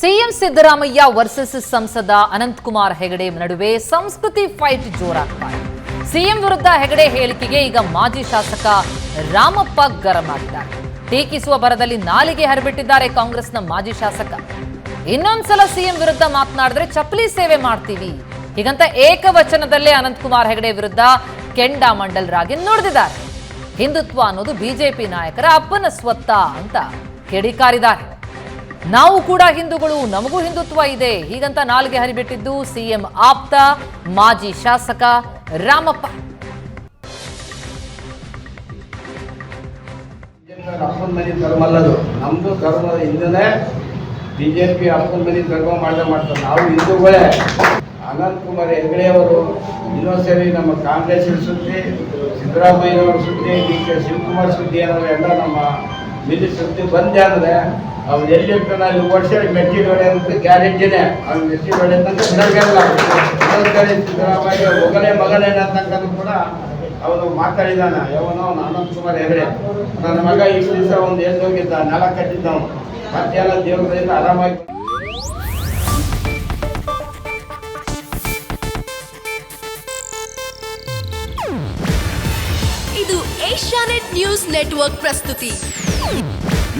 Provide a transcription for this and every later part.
CM Siddaramaiah versus ಸಂಸದ ಅನಂತಕುಮಾರ್ ಹೆಗಡೆ ನಡುವೆ ಸಂಸ್ಕೃತಿ ಫೈಟ್ ಜೋರಾಗ್ತಾ ಇದೆ. ಸಿಎಂ ವಿರುದ್ಧ ಹೆಗಡೆ ಹೇಳಿಕೆಗೆ ಈಗ ಮಾಜಿ ಶಾಸಕ ರಾಮಪ್ಪ ಗರಂ ಆಗಿದ್ದಾರೆ. ಟೀಕಿಸುವ ಭರದಲ್ಲಿ ನಾಲಿಗೆ ಹರಿಬಿಟ್ಟಿದ್ದಾರೆ ಕಾಂಗ್ರೆಸ್ನ ಮಾಜಿ ಶಾಸಕ. ಇನ್ನೊಂದ್ಸಲ ಸಿಎಂ ವಿರುದ್ಧ ಮಾತನಾಡಿದ್ರೆ ಚಪ್ಪಲಿ ಸೇವೆ ಮಾಡ್ತೀವಿ ಹೀಗಂತ ಏಕವಚನದಲ್ಲೇ ಅನಂತಕುಮಾರ್ ಹೆಗಡೆ ವಿರುದ್ಧ ಕೆಂಡಾಮಂಡಲರಾಗಿ ನುಡಿದಿದ್ದಾರೆ. ಹಿಂದುತ್ವ ಅನ್ನೋದು ಬಿಜೆಪಿ ನಾಯಕರ ಅಪ್ಪನ ಸ್ವತ್ತ ಅಂತ ಕಿಡಿಕಾರಿದ್ದಾರೆ. ನಾವು ಕೂಡ ಹಿಂದೂಗಳು, ನಮಗೂ ಹಿಂದುತ್ವ ಇದೆ ಹೀಗಂತ ನಾಲ್ಗೆ ಹರಿಬಿಟ್ಟಿದ್ದು ಸಿಎಂ ಆಪ್ತ ಮಾಜಿ ಶಾಸಕ ರಾಮಪ್ಪ. ಅಪ್ಪನ ಮನೆ ಧರ್ಮ ಅಲ್ಲದು, ನಮ್ದು ಧರ್ಮ ಹಿಂದನೇ ಬಿಜೆಪಿ ಅಪ್ಪನ ಮನೆ ಧರ್ಮ ಮಾಡ್ತಾರೆ. ನಾವು ಹಿಂದೂಗಳೇ. ಅನಂತಕುಮಾರ್ ಹೆಗಡೆ ಅವರು ಇನ್ನೊಂದ್ಸರಿ ನಮ್ಮ ಕಾಂಗ್ರೆಸ್ ಸುದ್ದಿ, ಸಿದ್ದರಾಮಯ್ಯನವರ ಸುದ್ದಿ, ಡಿ.ಕೆ. ಶಿವಕುಮಾರ್ ಸುದ್ದಿ ಏನಾದ್ರು ಎಲ್ಲ ನಮ್ಮ ಬಿಜೆಪಿ ಸುದ್ದಿ ಬಂದೆ ಅಂದರೆ ಅವ್ರು ಎಲ್ಲಿರ್ತಾನೆ ಅಲ್ಲಿ ವರ್ಷ ಮೆಟ್ಟಿಲೊಡೆ ಅಂತ ಗ್ಯಾರಂಟಿನೇ. ಅವ್ನು ಮೆಟ್ಟಿಲೊಡೆ ಅಂತ ಬಿಡೋಲ್ಲ. ಇನ್ನೊಂದ್ಸರಿ ಸಿದ್ದರಾಮಯ್ಯ ಒಗನೇ ಮಗನೇನಂತಕ್ಕಂಥ ಕೂಡ ಅವನು ಮಾತಾಡಿದಾನ. ಯಾವನೋ ಅವನು ಅನಂತಕುಮಾರ್ ಹೆಗಡೆ. ನನ್ನ ಮಗ ಈ ದಿವಸ ಒಂದು ಎದ್ದು ಹೋಗಿದ್ದ, ನೆಲ ಕಟ್ಟಿದ್ದವನು. ಮತ್ತೆಲ್ಲ ದೇವರಿಂದ ಆರಾಮಾಗಿ. ಇದು ಏಷ್ಯಾನೆಟ್ ನ್ಯೂಸ್ ನೆಟ್ವರ್ಕ್ ಪ್ರಸ್ತುತಿ.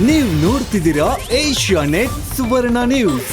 ನೀವು ನೋಡ್ತಿದ್ದೀರಾ ಏಷ್ಯಾನೆಟ್ ಸುವರ್ಣ ನ್ಯೂಸ್.